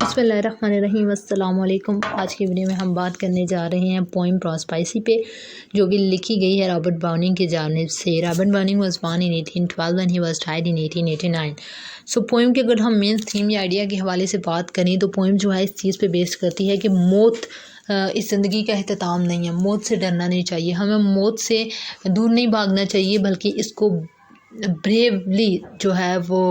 बिस्मिल्लाहिर्रहमानिर्रहीम अस्सलाम वालेकुम। आज की वीडियो में हम बात करने जा रहे हैं पोइम प्रोस्पाइसी पे, जो कि लिखी गई है रॉबर्ट ब्राउनिंग की जानिब से। Robert browning was born in 1812 and he was died in 1889। So poem के अगर हम मेन थीम या आइडिया के हवाले से बात करें तो पोइम जो है इस चीज़ पे बेस करती है कि मौत इस ज़िंदगी का अख्ताम नहीं है। मौत से डरना नहीं चाहिए, हमें मौत से दूर नहीं भागना चाहिए, बल्कि इसको ब्रेवली जो है वो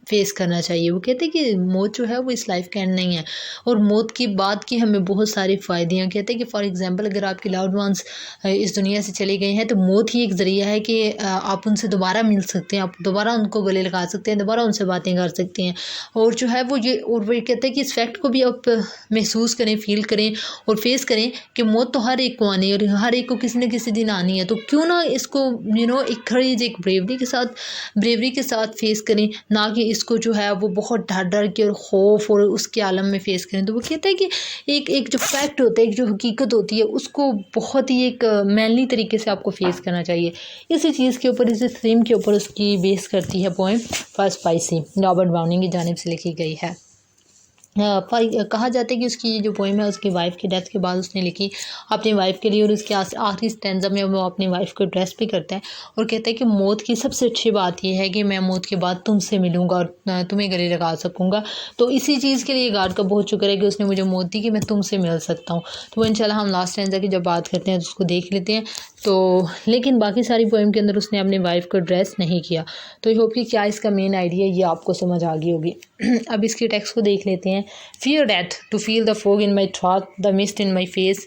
फेस करना चाहिए। वो कहते हैं कि मौत जो है वो इस लाइफ का एंड नहीं है, और मौत की बात की हमें बहुत सारी फ़ायदियाँ। कहते हैं कि फॉर एग्जांपल अगर आपके लाउड वंस इस दुनिया से चले गए हैं तो मौत ही एक ज़रिया है कि आप उनसे दोबारा मिल सकते हैं, आप दोबारा उनको गले लगा सकते हैं, दोबारा उनसे बातें कर सकते हैं। और जो है वो वो कहते हैं कि इस फैक्ट को भी आप महसूस करें, फील करें और फेस करें कि मौत तो हर एक को आनी है और हर एक को किसी न किसी दिन आनी है। तो क्यों ना इसको एक करेज, एक ब्रेवरी के साथ फेस करें, ना कि इसको जो है वो बहुत डर के और खौफ और उसके आलम में फेस करें। तो वो कहते हैं कि एक जो फैक्ट होता है, एक जो हकीकत होती है, उसको बहुत ही एक मैनली तरीके से आपको फेस करना चाहिए। इसी चीज़ के ऊपर, इसी थीम के ऊपर उसकी बेस करती है पोएम प्रोस्पाइसी, रॉबर्ट ब्राउनिंग की जानिब से लिखी गई है। कहा जाता है कि उसकी जो पोएम है उसकी वाइफ की डेथ के बाद उसने लिखी अपनी वाइफ के लिए, और उसके आखिरी स्टैंजा में वो अपनी वाइफ को एड्रेस भी करता है और कहता है कि मौत की सबसे अच्छी बात यह है कि मैं मौत के बाद तुमसे मिलूंगा और तुम्हें गले लगा सकूंगा। तो इसी चीज़ के लिए गॉड का बहुत शुक्र है कि उसने मुझे मौत दी कि मैं तुमसे मिल सकता हूँ। तो इंशाल्लाह हम लास्ट स्टैंजा की जब बात करते हैं तो उसको देख लेते हैं। तो लेकिन बाकी सारी पोएम के अंदर उसने अपनी वाइफ को एड्रेस नहीं किया। तो आई होप कि क्या इसका मेन आइडिया ये आपको समझ आ गई होगी। अब इसके टेक्स्ट को देख लेते हैं। Fear death, to feel the fog in my throat, the mist in my face,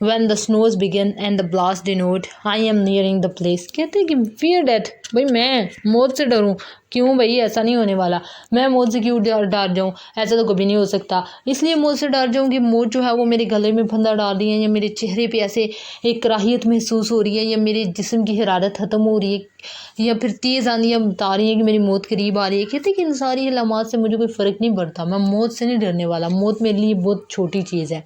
when the snows begin and the blast denote I am nearing the place। कहते हैं कि fear death, भाई मैं मौत से डरूं क्यों? भाई ऐसा नहीं होने वाला। मैं मौत से क्यों डर जाऊं? ऐसा तो कभी नहीं हो सकता। इसलिए मौत से डर जाऊं कि मौत जो है वो मेरे गले में फंदा डाल रही है, या मेरे चेहरे पे ऐसे एक कराहियत महसूस हो रही है, या मेरे जिस्म की हरारत ख़त्म हो रही है, या फिर तेज़ आंधियाँ बता रही हैं कि मेरी मौत करीब आ रही है। कहते हैं कि इन सारी अलामात से मुझे कोई फ़र्क नहीं पड़ता, मैं मौत से नहीं डरने वाला। मौत मेरे लिए बहुत छोटी चीज़ है।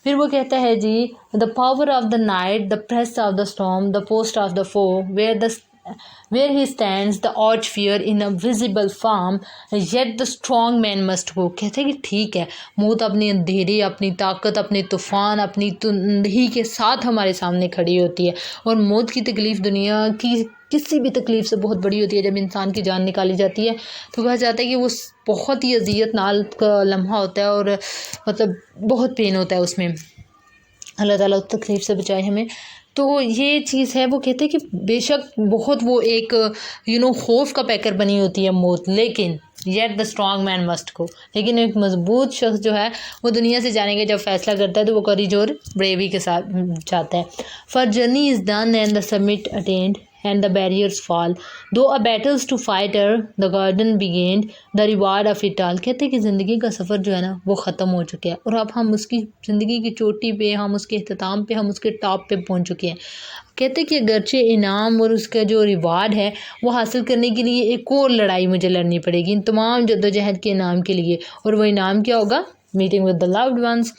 फिर वो कहता है जी, the power of the knight, the press of the storm, the post of the foe, where he stands the arch fear in a visible form, yet the strong man must go। कहते हैं कि ठीक है, मौत अपने अंधेरे, अपनी ताकत, अपने तूफान, अपनी तुंदही के साथ हमारे सामने खड़ी होती है, और मौत की तकलीफ़ दुनिया की किसी भी तकलीफ़ से बहुत बड़ी होती है। जब इंसान की जान निकाली जाती है तो कहा जाता है कि वो बहुत ही अजियत नाल का लम्हा होता है, और मतलब बहुत पेन होता है उसमें। अल्लाह ताला उस तकलीफ़ से बचाए हमें। तो ये चीज़ है। वो कहते हैं कि बेशक बहुत वो एक खौफ का पैकर बनी होती है मौत, लेकिन yet the strong man must go, लेकिन एक मजबूत शख्स जो है वो दुनिया से जाने का जब फैसला करता है तो वो करेज और ब्रेवी के साथ जाता है। For journey is done and the summit attend and the barriers fall, though a battles to fighter the garden began, the reward of it all। कहते हैं कि ज़िंदगी का सफ़र जो है ना वो ख़त्म हो चुका है, और अब हम उसकी ज़िंदगी की चोटी पे, हम उसके अख्ताम पे, हम उसके टॉप पे पहुंच चुके हैं। कहते हैं कि अगरचे इनाम और उसका जो रिवार्ड है वो हासिल करने के लिए एक और लड़ाई मुझे लड़नी पड़ेगी इन तमाम जद्दोजहद के इनाम के लिए, और वो इनाम क्या होगा? Meeting with the loved ones.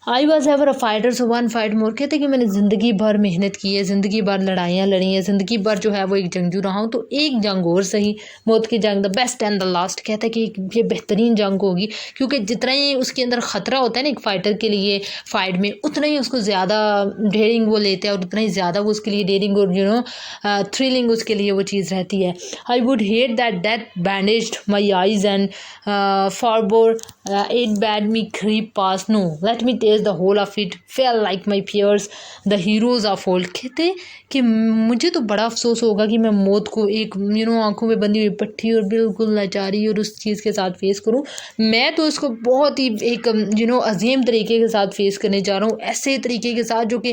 I was ever a fighter so one fight more. कहते हैं कि मैंने ज़िंदगी भर मेहनत की है, ज़िंदगी भर लड़ाइयाँ लड़ी हैं, ज़िंदगी भर जो है वो एक जंगजू रहा हूँ, तो एक जंग और सही, मौत की जंग, the best and the last. कहता है कि ये बेहतरीन जंग होगी, क्योंकि जितना ही उसके अंदर ख़तरा होता है ना एक फ़ाइटर के लिए फ़ाइट में, उतना ही उसको ज़्यादा डेयरिंग वो लेता है, और उतना ही ज़्यादा वो उसके लिए डेयरिंग और थ्रिलिंग उसके लिए वो चीज़ रहती है। I would hate that death bandaged my eyes and forbore it bade me creep past, no let me the whole of it fell like my peers the heroes of old। कहते कि मुझे तो बड़ा अफसोस होगा कि मैं मौत को एक आंखों में बंधी हुई पट्टी और बिल्कुल लाचारी और उस चीज़ के साथ फेस करूं। मैं तो इसको बहुत ही एक अजीम तरीके के साथ फेस करने जा रहा हूँ, ऐसे तरीके के साथ जो कि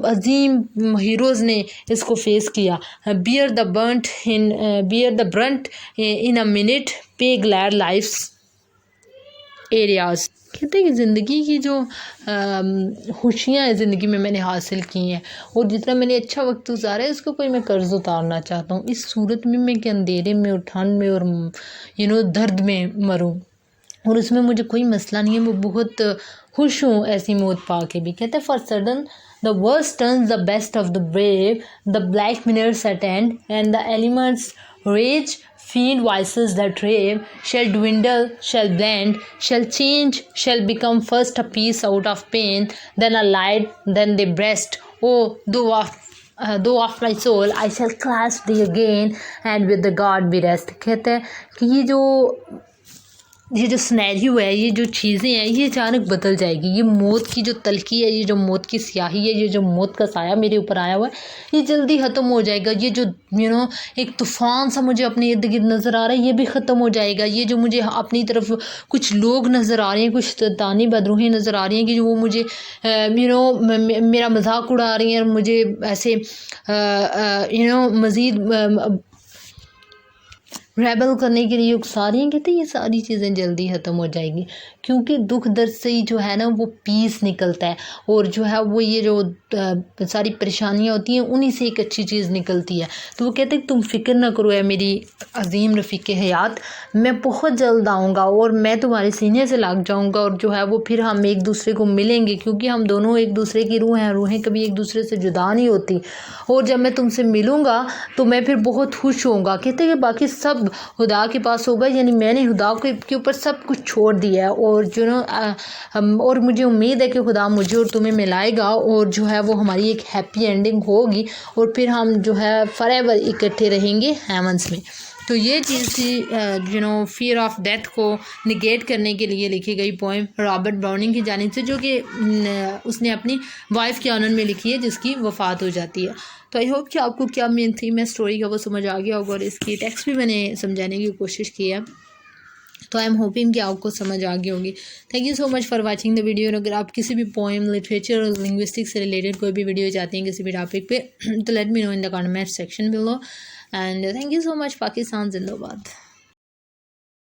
अजीम हीरोज़ ने इसको फेस किया। Bear the Brunt in a minute, पे ग्लैड लाइफ्स एरियाज। कहते हैं कि ज़िंदगी की जो खुशियाँ हैं ज़िंदगी में मैंने हासिल की हैं, और जितना मैंने अच्छा वक्त गुजारा है उसको कोई मैं कर्ज उतारना चाहता हूँ। इस सूरत में मैं कि अंधेरे में और ठंड में और दर्द में मरूँ, और उसमें मुझे कोई मसला नहीं है, मैं बहुत खुश हूँ ऐसी मौत पा के भी। कहते हैं for sudden the worst turns the best of the brave, the black minute's at end and the elements rage faint voices that rave, shall dwindle, shall blend, shall change, shall become first a piece out of pain, then a light, then the breast. Oh, though of my soul, I shall clasp thee again, and with the God be rest. कहते हैं कि ये जो scenario है, ये जो चीज़ें हैं, ये अचानक बदल जाएगी। ये मौत की जो तलखी है, ये जो मौत की स्याही है, ये जो मौत का साया मेरे ऊपर आया हुआ है, ये जल्दी ख़त्म हो जाएगा। ये जो एक तूफ़ान सा मुझे अपने इर्द गिर्द नज़र आ रहा है, ये भी ख़त्म हो जाएगा। ये जो मुझे अपनी तरफ कुछ लोग नज़र आ रहे हैं, कुछ शैतानी बदरूहें नज़र आ रही हैं कि जो वो मुझे मेरा मजाक उड़ा रही हैं और मुझे ऐसे मज़ीद रेबल करने के लिए उकसा रही हैं। कहते हैं ये सारी चीज़ें जल्दी ख़त्म हो जाएगी, क्योंकि दुख दर्द से ही जो है ना वो पीस निकलता है, और जो है वो ये जो सारी परेशानियां होती हैं उन्हीं से एक अच्छी चीज़ निकलती है। तो वो कहते हैं तुम फिक्र ना करो है मेरी अजीम रफ़ीक हयात, मैं बहुत जल्द आऊँगा और मैं तुम्हारे सीने से लग जाऊँगा, और जो है वो फिर हम एक दूसरे को मिलेंगे, क्योंकि हम दोनों एक दूसरे की रूह हैं, रूहें कभी एक दूसरे से जुदा नहीं होती। और जब मैं तुमसे मिलूँगा तो मैं फिर बहुत खुश होऊंगा। कहते हैं कि बाकी सब खुदा के पास होगा, यानी मैंने खुदा के ऊपर सब कुछ छोड़ दिया है, और जो और मुझे उम्मीद है कि खुदा मुझे और तुम्हें मिलाएगा, और जो है वो हमारी एक हैप्पी एंडिंग होगी, और फिर हम जो है फॉरएवर इकट्ठे रहेंगे हेवंस में। तो ये चीज़ थी फियर ऑफ डेथ को निगेट करने के लिए लिखी गई पोएम रॉबर्ट ब्राउनिंग की जानिब से, जो कि उसने अपनी वाइफ के ऑनर में लिखी है जिसकी वफ़ात हो जाती है। तो आई होप कि आपको क्या मेन थीम है स्टोरी का वो समझ आ गया होगा, और इसकी टेक्स्ट भी मैंने समझाने की कोशिश की है। तो आई एम होपिंग कि आपको समझ आ गई होगी। Thank you so much for watching the video. और अगर आप किसी भी पोएम, लिटरेचर और लिंग्विस्टिक्स से रिलेटेड कोई भी वीडियो चाहते हैं किसी भी टॉपिक पे तो let me know in the comment section below. And thank you so much. Pakistan जिंदाबाद।